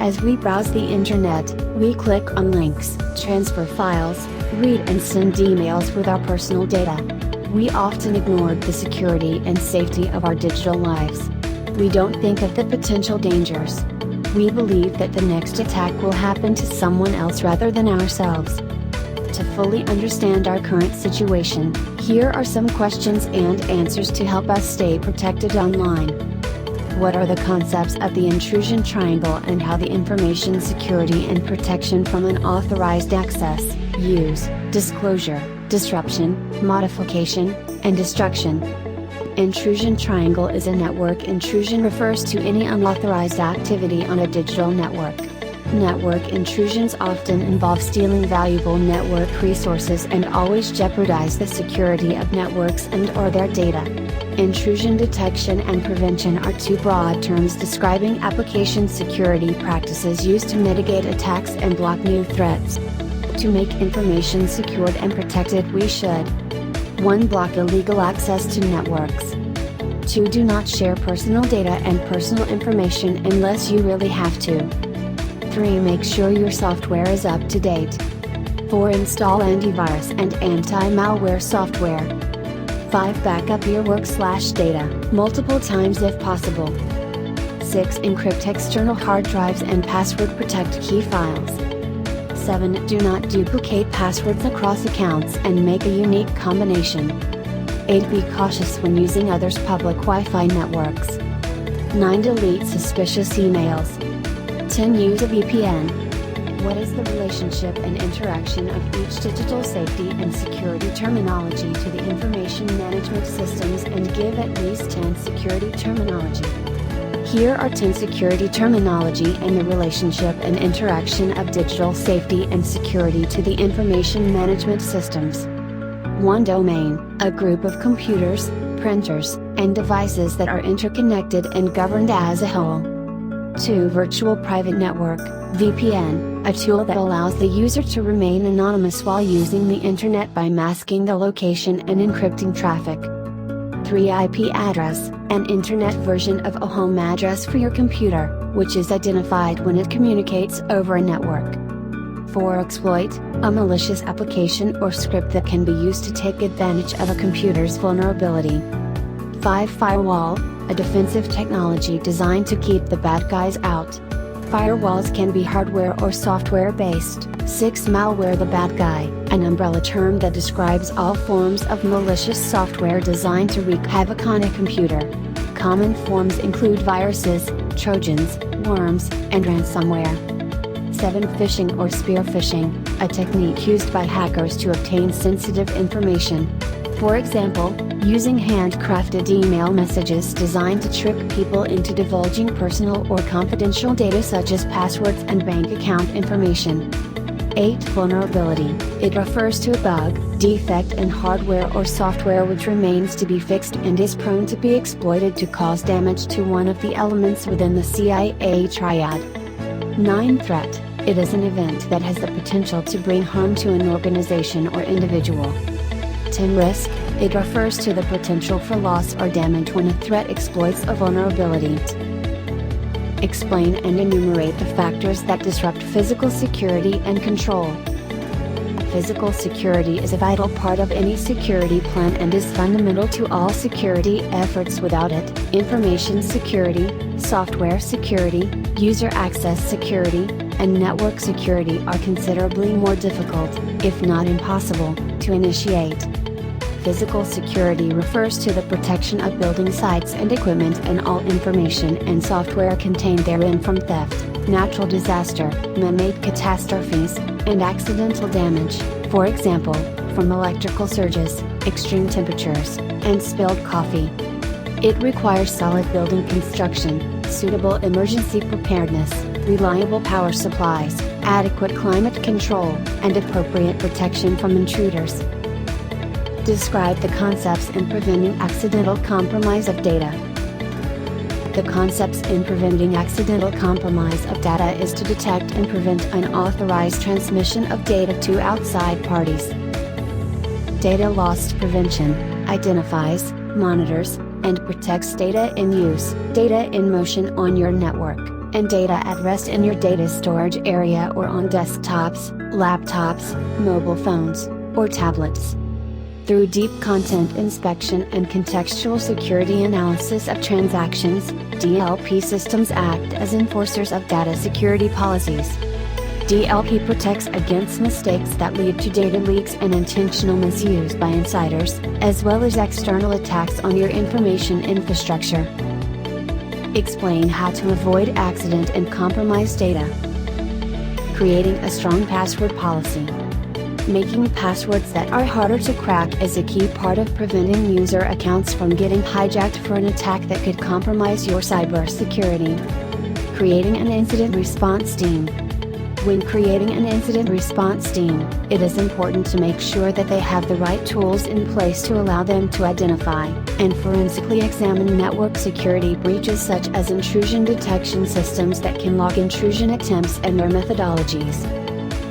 As we browse the internet, we click on links, transfer files, read and send emails with our personal data. We often ignore the security and safety of our digital lives. We don't think of the potential dangers. We believe that the next attack will happen to someone else rather than ourselves. To fully understand our current situation, here are some questions and answers to help us stay protected online. What are the concepts of the intrusion triangle and how the information security and protection from unauthorized access, use, disclosure, disruption, modification, and destruction? Intrusion triangle is a network intrusion refers to any unauthorized activity on a digital network. Network intrusions often involve stealing valuable network resources and always jeopardize the security of networks and/or their data. Intrusion detection and prevention are two broad terms describing application security practices used to mitigate attacks and block new threats. To make information secured and protected, we should: 1. Block illegal access to networks. 2. Do not share personal data and personal information unless you really have to. 3. Make sure your software is up to date. 4. Install antivirus and anti-malware software. 5. Back up your work/data, multiple times if possible. 6. Encrypt external hard drives and password protect key files. 7. Do not duplicate passwords across accounts and make a unique combination. 8. Be cautious when using others' public Wi-Fi networks. 9. Delete suspicious emails. 10. Use a VPN. What is the relationship and interaction of each digital safety and security terminology to the information management systems, and give at least 10 security terminology. Here are 10 security terminology and the relationship and interaction of digital safety and security to the information management systems. 1. Domain, a group of computers, printers, and devices that are interconnected and governed as a whole. 2. Virtual private network, VPN, a tool that allows the user to remain anonymous while using the internet by masking the location and encrypting traffic. 3. IP address, an internet version of a home address for your computer, which is identified when it communicates over a network. 4. Exploit, a malicious application or script that can be used to take advantage of a computer's vulnerability. 5. Firewall, a defensive technology designed to keep the bad guys out. Firewalls can be hardware or software based. 6. Malware, the bad guy, an umbrella term that describes all forms of malicious software designed to wreak havoc on a computer. Common forms include viruses, trojans, worms, and ransomware. 7. Phishing or spear phishing, a technique used by hackers to obtain sensitive information. For example, using handcrafted email messages designed to trick people into divulging personal or confidential data such as passwords and bank account information. 8. Vulnerability, it refers to a bug, defect in hardware or software which remains to be fixed and is prone to be exploited to cause damage to one of the elements within the CIA triad. 9. Threat, it is an event that has the potential to bring harm to an organization or individual. 10. Risk, it refers to the potential for loss or damage when a threat exploits a vulnerability. Explain and enumerate the factors that disrupt physical security and control. Physical security is a vital part of any security plan and is fundamental to all security efforts. Without it, information security, software security, user access security, and network security are considerably more difficult, if not impossible, to initiate. Physical security refers to the protection of building sites and equipment and all information and software contained therein from theft, natural disaster, man-made catastrophes, and accidental damage, for example, from electrical surges, extreme temperatures, and spilled coffee. It requires solid building construction, suitable emergency preparedness, reliable power supplies, adequate climate control, and appropriate protection from intruders. Describe the concepts in preventing accidental compromise of data. The concepts in preventing accidental compromise of data is to detect and prevent unauthorized transmission of data to outside parties. Data loss prevention identifies, monitors, and protects data in use, data in motion on your network. and data at rest in your data storage area or on desktops, laptops, mobile phones, or tablets. Through deep content inspection and contextual security analysis of transactions, DLP systems act as enforcers of data security policies. DLP protects against mistakes that lead to data leaks and intentional misuse by insiders, as well as external attacks on your information infrastructure. Explain how to avoid accident and compromised data. Creating a strong password policy. Making passwords that are harder to crack is a key part of preventing user accounts from getting hijacked for an attack that could compromise your cybersecurity. Creating an incident response team. When creating an incident response team, it is important to make sure that they have the right tools in place to allow them to identify and forensically examine network security breaches such as intrusion detection systems that can log intrusion attempts and their methodologies.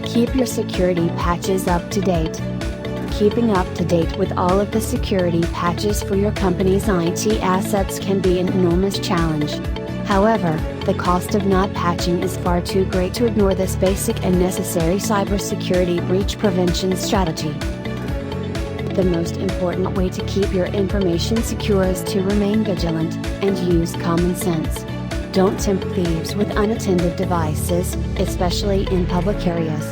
Keep your security patches up to date. Keeping up to date with all of the security patches for your company's IT assets can be an enormous challenge. However, the cost of not patching is far too great to ignore this basic and necessary cybersecurity breach prevention strategy. The most important way to keep your information secure is to remain vigilant and use common sense. Don't tempt thieves with unattended devices, especially in public areas.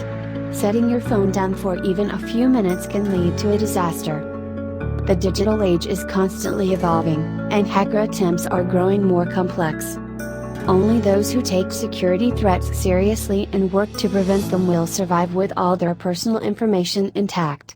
Setting your phone down for even a few minutes can lead to a disaster. The digital age is constantly evolving, and hacker attempts are growing more complex. Only those who take security threats seriously and work to prevent them will survive with all their personal information intact.